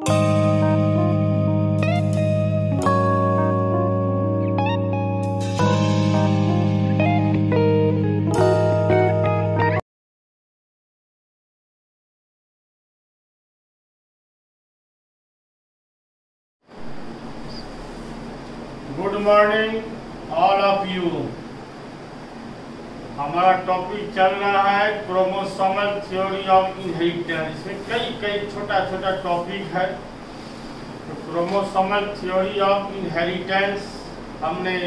Good morning all of you. हमारा topic चल रहा है क्रोमोसोमल थ्योरी ऑफ इनहेरिटेंस। इसमें कई छोटा छोटा टॉपिक है। तो क्रोमोसोमल थ्योरी ऑफ इनहेरिटेंस हमने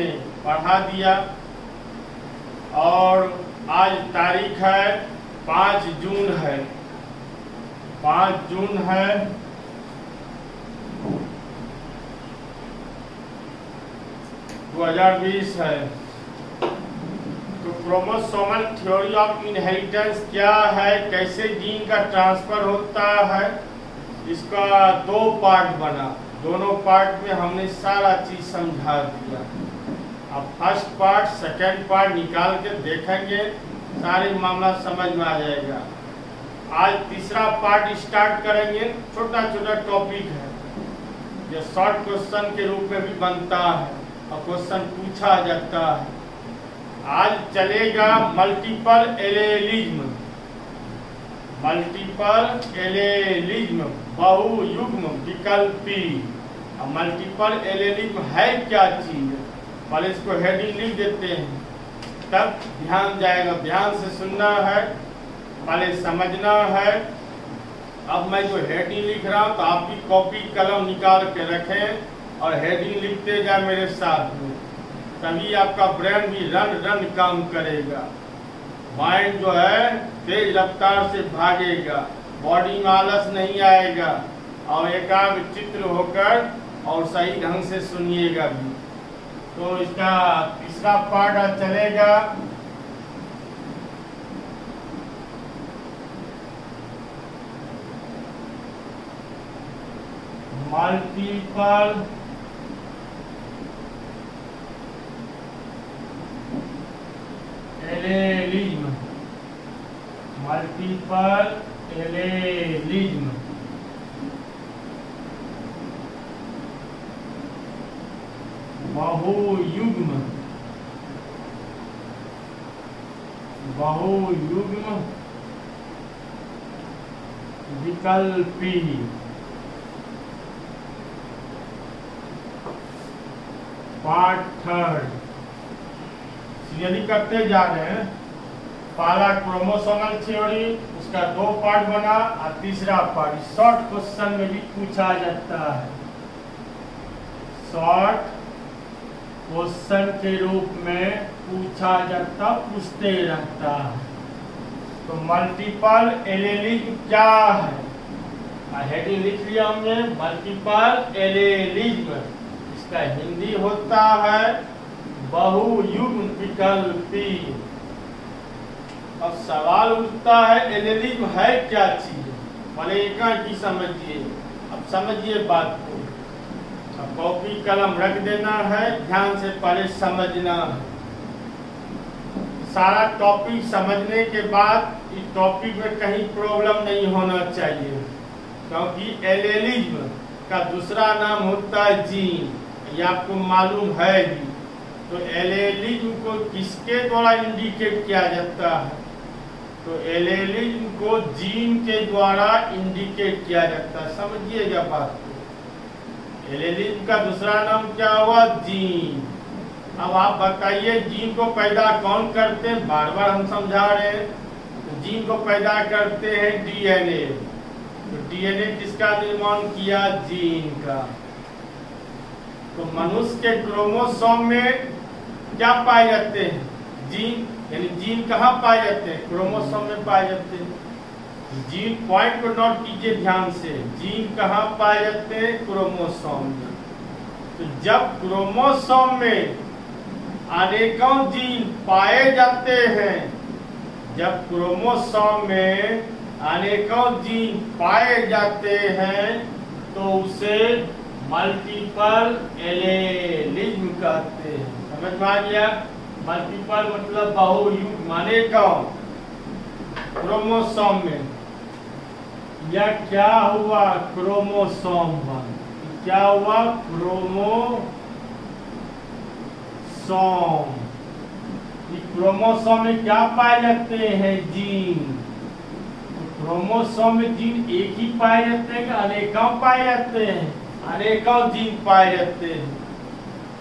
पढ़ा दिया और आज तारीख है 5 जून है। 5 जून है 2020 है। तो क्रोमोसोमल थ्योरी ऑफ इनहेरिटेंस क्या है, कैसे जीन का ट्रांसफर होता है, इसका 2 पार्ट बना। दोनों पार्ट में हमने सारा चीज समझा दिया। अब फर्स्ट पार्ट सेकंड पार्ट निकाल के देखेंगे, सारे मामला समझ में आ जाएगा। आज तीसरा पार्ट स्टार्ट करेंगे। छोटा छोटा टॉपिक है, जो शॉर्ट क्वेश्चन के रूप में भी बनता है और क्वेश्चन पूछा जाता है। आज चलेगा मल्टीपल एलेलिज्म। मल्टीपल एलेलिज्म बहुयुग्म विकल्पी। अब मल्टीपल एलेलिज्म है क्या चीज, पहले इसको हेडिंग लिख देते हैं, तब ध्यान जाएगा। ध्यान से सुनना है, पहले समझना है। अब मैं जो हेडिंग लिख रहा हूँ तो आप भी कॉपी कलम निकाल के रखें और हेडिंग लिखते जाए मेरे साथ में, तभी आपका ब्रेन भी रन काम करेगा। माइंड जो है तेज रफ्तार से भागेगा, बॉडी में आलस नहीं आएगा और एकाग्रचित्त होकर और सही ढंग से सुनिएगा भी। तो इसका तीसरा पार्ट आज चलेगा। Multiple allelism. मल्टीपल एलेलिज्म बहुयुग्म विकल्पी। पार्ट थर्ड यदि करते जा रहे हैं। पहला क्रोमोसोमल थ्योरी, उसका 2 पार्ट बना और तीसरा पार्ट शॉर्ट क्वेश्चन में भी पूछा जाता है। शॉर्ट क्वेश्चन के रूप में पूछा जाता, पूछते रहता है। तो मल्टीपल एलेलिज्म क्या है, हेडिंग लिख लिया हमने, मल्टीपल एलेलिज्म। इसका हिंदी होता है बहुयुग्म विकल्पी। अब सवाल उठता है एलेलिज्म है क्या चीज, पहले एक ही समझिए। अब समझिए बात को, अब कॉपी कलम रख देना है, ध्यान से पहले समझना है। सारा टॉपिक समझने के बाद इस टॉपिक में कहीं प्रॉब्लम नहीं होना चाहिए, क्योंकि एलेलिज्म का दूसरा नाम होता है जीन, ये आपको मालूम है भी। तो एलेलिज्म को किसके द्वारा इंडिकेट किया जाता है, तो एलेलिज्म को जीन के द्वारा इंडिकेट किया जाता है। समझिएगा बात को। एलेलिज्म का दूसरा नाम क्या हुआ, जीन। अब आप बताइए जीन को पैदा कौन करते हैं, बार बार हम समझा रहे हैं। तो जीन को पैदा करते हैं डीएनए। तो डीएनए किसका निर्माण किया, जीन का। तो मनुष्य के क्रोमोसोम में क्या पाए जाते हैं, जीन। यानी जीन कहाँ पाए जाते हैं, क्रोमोसोम में पाए जाते हैं। जीन पॉइंट को नोट कीजिए ध्यान से, जीन कहाँ पाए जाते हैं, क्रोमोसोम में। तो जब क्रोमोसोम में अनेकों जीन पाए जाते हैं, जब क्रोमोसोम में अनेकों जीन पाए जाते हैं तो उसे मल्टीपल एलेलिज्म कहते हैं। समझ में आ गया। मल्टीपल मतलब बहुयुग्म, अनेकों क्रोमोसोम में। यह क्या हुआ? क्रोमोसोम 1। क्या हुआ? क्रोमोसोम। क्रोमोसोम में क्या पाए जाते हैं? जीन। क्रोमोसोम में जीन एक ही पाए जाते हैं कि अनेकों पाए जाते हैं? अनेकों जीन पाए जाते हैं।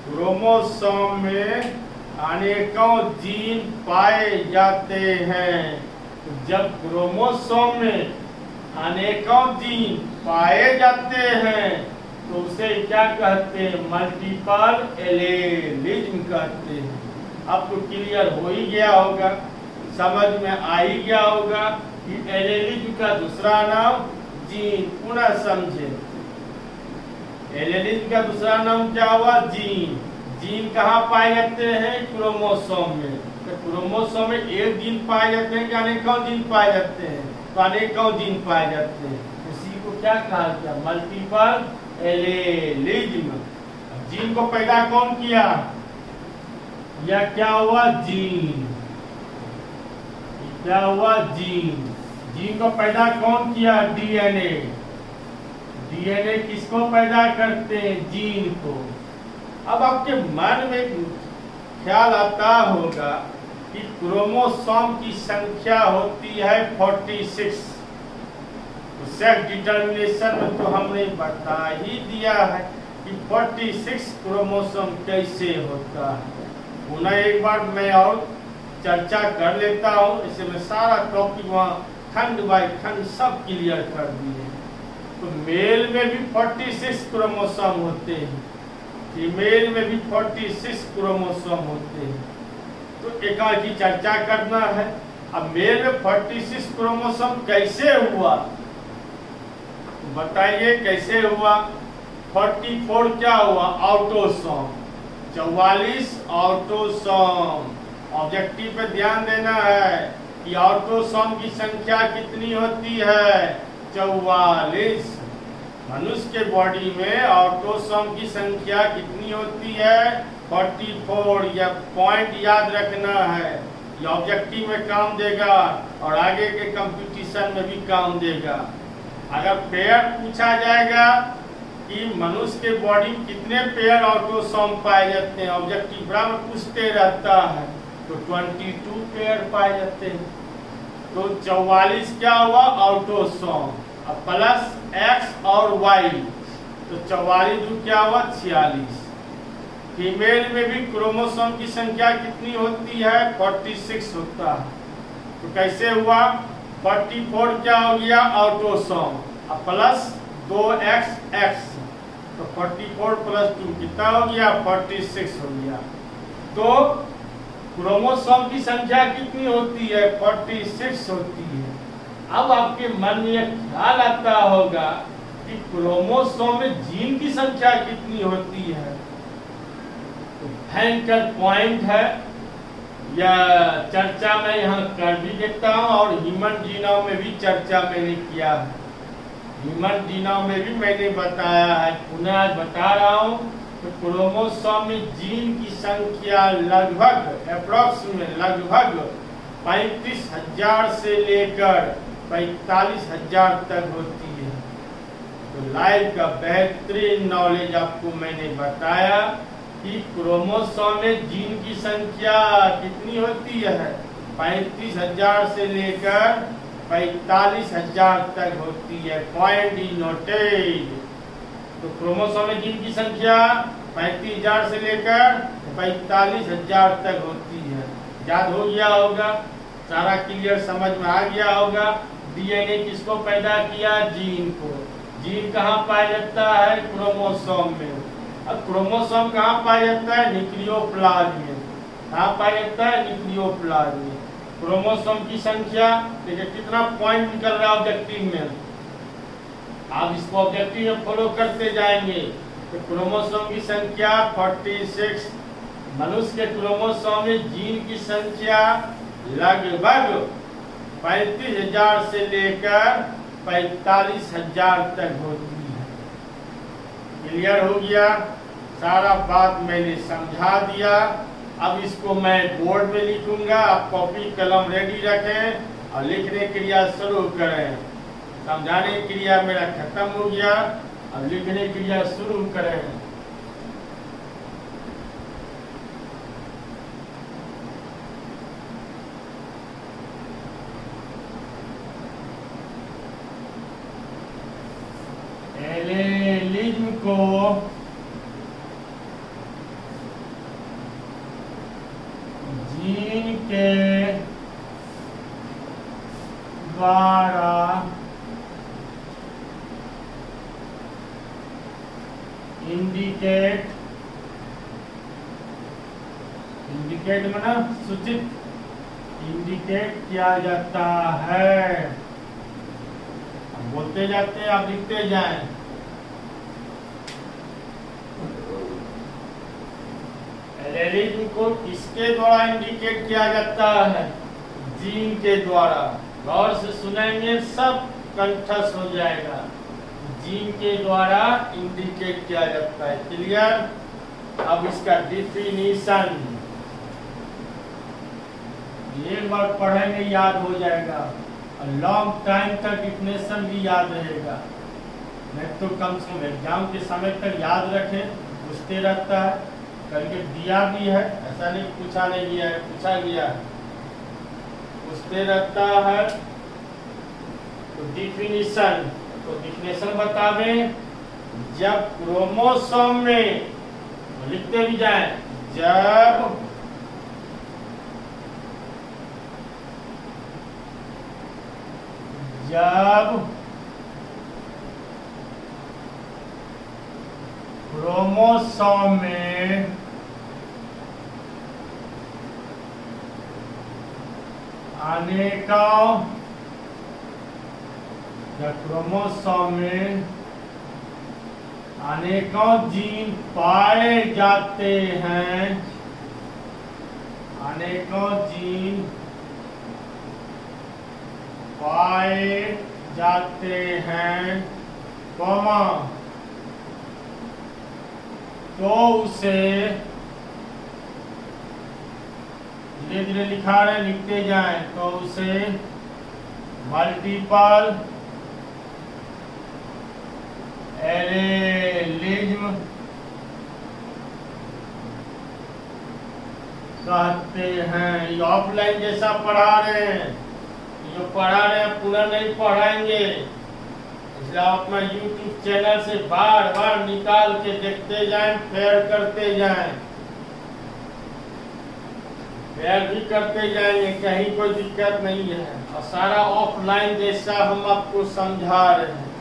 क्रोमोसोम में अनेकों जीन पाए जाते हैं। जब क्रोमोसोम में अनेकों जीन पाए जाते हैं तो उसे क्या कहते हैं? मल्टीपल एलेलिज्म कहते हैं। अब तो क्लियर हो ही गया होगा, समझ में आ ही गया होगा कि एलेलिज्म का दूसरा नाम जीन। पुनः समझे, एलेलिज्म का दूसरा नाम क्या हुआ? जीन। जीन कहाँ पाए जाते हैं? क्रोमोसोम में। तो क्रोमोसोम में एक जीन पाए जाते हैं कि अनेकों जीन पाए जाते हैं? तो अनेकों जीन पाए जाते हैं। इसी को क्या कहा गया? Multiple allelism. जीन को पैदा कौन किया? यह क्या हुआ? जीन। क्या हुआ? जीन। जीन को पैदा कौन किया? डीएनए। डीएनए किसको पैदा करते हैं? जीन को। अब आपके मन में ख्याल आता होगा कि क्रोमोसोम की संख्या होती है 46। तो सेक्स डिटर्मिनेशन में तो हमने बता ही दिया है कि 46 क्रोमोसोम कैसे होता है। पुनः एक बार मैं और चर्चा कर लेता हूँ। इसे मैं सारा टॉपिक वहाँ खंड बाय खंड सब क्लियर कर दिए। तो मेल में भी 46 क्रोमोसोम होते हैं, फीमेल में भी 46 क्रोमोसोम होते हैं। तो एक की चर्चा करना है। अब मेल में 46 क्रोमोसोम कैसे हुआ? तो बताइए कैसे हुआ? 44 क्या हुआ? ऑटोसोम। 44 ऑटोसोम। ऑब्जेक्टिव पे ध्यान देना है कि ऑटोसोम की संख्या कितनी होती है? 44। मनुष्य के बॉडी में ऑटोसोम की संख्या कितनी होती है? 44। यह पॉइंट याद रखना है, ये ऑब्जेक्टिव में काम देगा और आगे के कंपटीशन में भी काम देगा। अगर पेयर पूछा जाएगा कि मनुष्य के बॉडी में कितने पेयर ऑटोसोम पाए जाते हैं, ऑब्जेक्टिव बराबर पूछते रहता है, तो 22 पेयर पाए जाते हैं। तो 44 क्या हुआ? ऑटोसोम। अब प्लस एक्स और वाई, तो 44 क्या हुआ? 46। फीमेल में भी क्रोमोसोम की संख्या कितनी होती है? 46 होता है। तो कैसे हुआ? 44 क्या हो गया? ऑटोसोम। अब प्लस 2xx, तो 44 प्लस 2 कितना हो गया? 46 हो गया। तो क्रोमोसोम की संख्या कितनी होती है? 46 होती है। अब आपके मन में यह ख्याल आता होगा कि क्रोमोसोम में जीन की संख्या कितनी होती है? तो भयंकर पॉइंट है, यह चर्चा मैं यहाँ कर भी देता हूँ और ह्यूमन जीनोम में भी चर्चा मैंने किया है। ह्यूमन जीनोम में भी मैंने बताया है, पुनः बता रहा हूँ। तो क्रोमोसोम में जीन की संख्या लगभग अप्रोक्सीमेट लगभग 35,000 से लेकर 45,000 तक होती है। तो लाइव का बेहतरीन नॉलेज आपको मैंने बताया कि क्रोमोसोम में जीन की संख्या कितनी होती है? 35,000 से लेकर 45,000 तक होती है। Point is noted. तो क्रोमोसोम में जीन की संख्या 35,000 से लेकर 45,000 तक होती है। याद हो गया होगा, सारा क्लियर समझ में आ गया होगा। डीएनए किसको पैदा किया? जीन को। जीन कहाँ पाया जाता है? क्रोमोसोम में। अब क्रोमोसोम कहाँ पाया जाता है? न्यूक्लियोप्लाज्म में। कहाँ पाया जाता है? न्यूक्लियोप्लाज्म में। क्रोमोसोम की संख्या देखिए कितना पॉइंट निकल रहा है ऑब्जेक्टिव में। आप इसको ऑब्जेक्टिव में फॉलो करते जाएंगे। तो क्रोमोसोम की संख्या 46। मनुष्य के क्रोमोसोम में जीन की संख्या लगभग 35,000 से लेकर 45,000 तक होती है। क्लियर हो गया? सारा बात मैंने समझा दिया। अब इसको मैं बोर्ड में लिखूंगा, आप कॉपी कलम रेडी रखें और लिखने के लिए शुरू करें। समझाने की क्रिया मेरा खत्म हो गया। अब लिखने की क्रिया शुरू करें। एलेलिज्म को जीन के द्वारा इंडिकेट माना सूचित इंडिकेट किया जाता है। बोलते जाते हैं, आप लिखते जाएं। एलेलिज्म को किसके द्वारा इंडिकेट किया जाता है? जीन के द्वारा। गौर से सुनेंगे, सब कंठस्थ हो जाएगा। जीन के द्वारा इंडिकेट किया जाता है। क्लियर? अब इसका डिफिनीशन एक बार पढ़ेंगे याद हो जाएगा, और लॉन्ग टाइम तक डिफिनेशन भी याद रहेगा। नहीं तो कम से कम एग्जाम के समय तक याद रखें, पूछते रहता है। करके दिया भी है, ऐसा नहीं पूछा नहीं गया है, पूछा गया है, पूछते रहता है। तो डिफिनेशन बतावें। जब क्रोमोसोम में, लिखते भी जाएं, जब क्रोमोसोम में अनेकों जीन पाए जाते हैं, अनेकों जीन पाए जाते हैं, कॉमा, तो उसे धीरे धीरे लिखा रहे, लिखते जाएं, तो उसे मल्टीपल एलेलिज्म कहते हैं। ये ऑफलाइन जैसा पढ़ा रहे हैं, जो पढ़ा रहे हैं पूरा नहीं पढ़ाएंगे, इसलिए आप अपना YouTube चैनल से बार बार निकाल के देखते जाएं, फेयर करते जाएं, फेयर भी करते जाएंगे, कहीं कोई दिक्कत नहीं है। और सारा ऑफलाइन जैसा हम आपको समझा रहे हैं।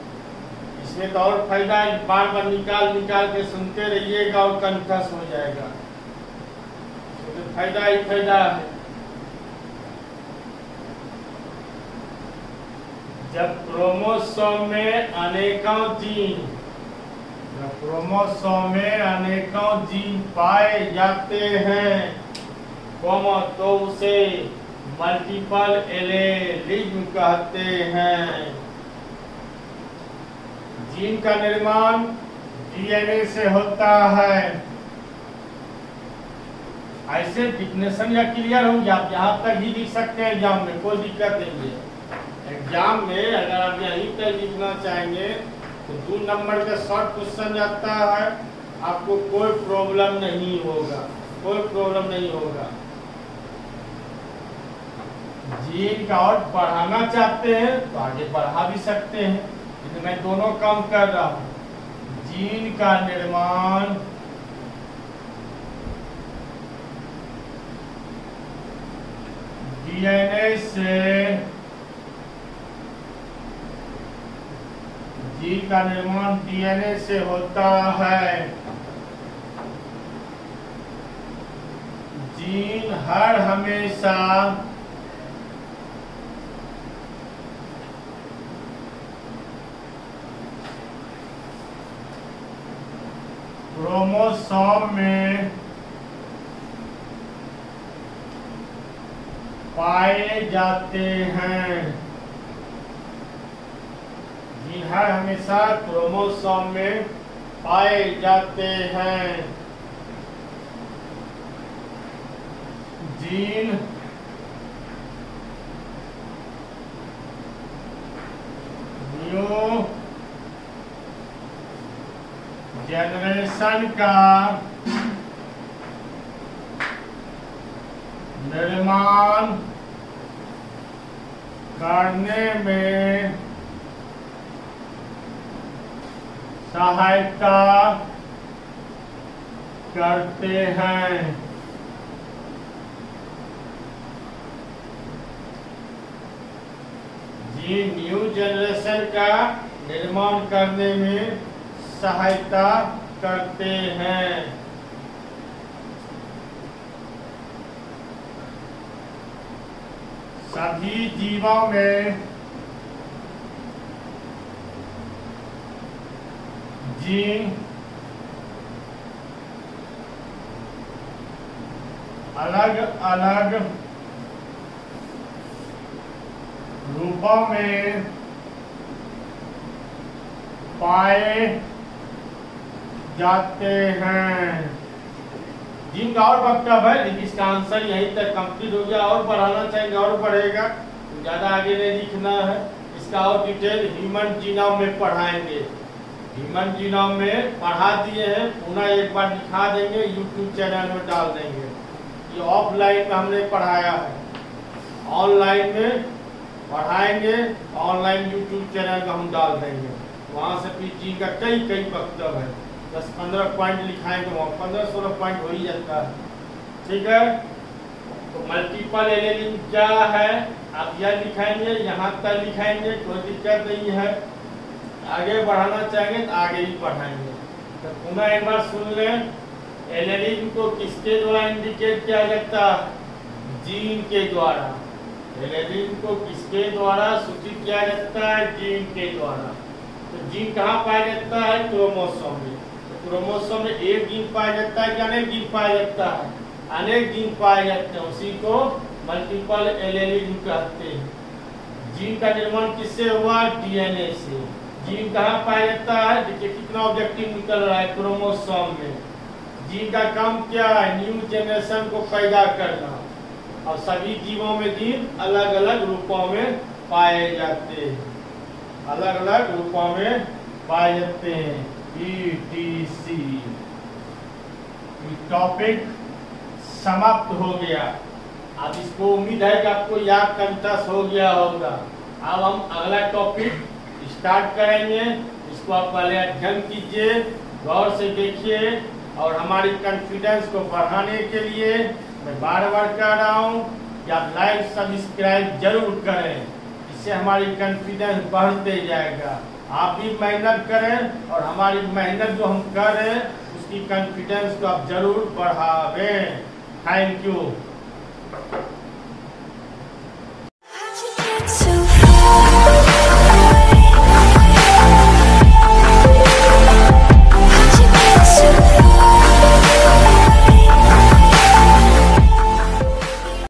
इसमें तो और फायदा है, बार बार निकाल के सुनते रहिएगा और कंठस्थ हो जाएगा। तो फायदा ही फायदा है। जब क्रोमोसोम में अनेकों जीन पाए जाते हैं, तो उसे मल्टीपल एलेलिज्म कहते हैं। जीन का निर्माण डीएनए से होता है। ऐसे डिफिनेशन या क्लियर हो गया? आप यहाँ तक ही लिख सकते हैं एग्जाम में, कोई दिक्कत नहीं है। एग्जाम में अगर आप यहीं तक लिखना चाहेंगे तो 2 नंबर का शॉर्ट क्वेश्चन जाता है, आपको कोई प्रॉब्लम नहीं होगा, कोई प्रॉब्लम नहीं होगा। जीन का और बढ़ाना चाहते हैं तो आगे बढ़ा भी सकते हैं, लेकिन मैं दोनों काम कर रहा हूँ। जीन का निर्माण डीएनए से, जीन का निर्माण डीएनए से होता है। जीन हर हमेशा क्रोमोसोम में पाए जाते हैं। जीन हर हमेशा क्रोमोसोम में पाए जाते हैं। जीन न्यू जनरेशन का निर्माण करने में सहायता करते हैं। जी न्यू जनरेशन का निर्माण करने में सहायता करते हैं। सभी जीवों में जीन अलग अलग रूपों में पाए जाते हैं। जीन का और वक्तव्य है, लेकिन इसका आंसर यहीं तक कंप्लीट हो गया। और बढ़ाना चाहेंगे और बढ़ेगा, ज़्यादा आगे नहीं लिखना है। इसका और डिटेल ह्यूमन जीनोम में पढ़ाएंगे। ह्यूमन जीनोम में पढ़ा दिए हैं, पुनः एक बार दिखा देंगे, यूट्यूब चैनल में डाल देंगे। ये ऑफलाइन में हमने पढ़ाया है, ऑनलाइन में पढ़ाएंगे, ऑनलाइन यूट्यूब चैनल में हम डाल देंगे। वहाँ से फिर जी का कई वक्तव्य है, 10-15 पॉइंट लिखाएंगे, वहाँ 15-16 पॉइंट हो ही जाता है। ठीक है, तो मल्टीपल एलिमेंट क्या है आप यह लिखाएंगे, यहाँ तक लिखाएंगे, कोई दिक्कत नहीं है। आगे बढ़ाना चाहेंगे तो आगे ही पढ़ाएंगे। तो पुनः एक बार सुन लें, एलिमेंट को किसके द्वारा इंडिकेट किया जाता है? जीन के द्वारा। एलिमेंट को किसके द्वारा सूचित किया जाता है? जीन के द्वारा। तो जीन कहाँ पाया जाता है? क्रोमोसोम में। तो क्रोमोसोम में एक जीन पाया जाता है कि अनेक जीन पाया जाता है? अनेक जीन पाए जाते हैं, उसी को मल्टीपल एलिमेंट कहते हैं। जीन का निर्माण किससे हुआ? डीएनए से। जीन कहाँ पाया जाता है? देखिए कितना ऑब्जेक्टिव निकल रहा है, क्रोमोसोम में। जीन का काम क्या है? न्यू जनरेशन को पैदा करना। और सभी जीवों में जीन अलग अलग रूपों में पाए जाते हैं, अलग अलग रूपों में पाए जाते हैं। ETC टॉपिक समाप्त हो गया। अब इसको उम्मीद है कि आपको याद कंठस्थ हो गया होगा। अब हम अगला टॉपिक स्टार्ट करेंगे। इसको आप पहले अध्ययन कीजिए, गौर से देखिए, और हमारी कॉन्फिडेंस को बढ़ाने के लिए मैं बार बार कह रहा हूँ कि आप लाइक सब्सक्राइब जरूर करें। इससे हमारी कॉन्फिडेंस बढ़ते जाएगा। आप भी मेहनत करें और हमारी मेहनत जो हम कर रहे हैं उसकी कॉन्फिडेंस को आप जरूर बढ़ावें। Thank you.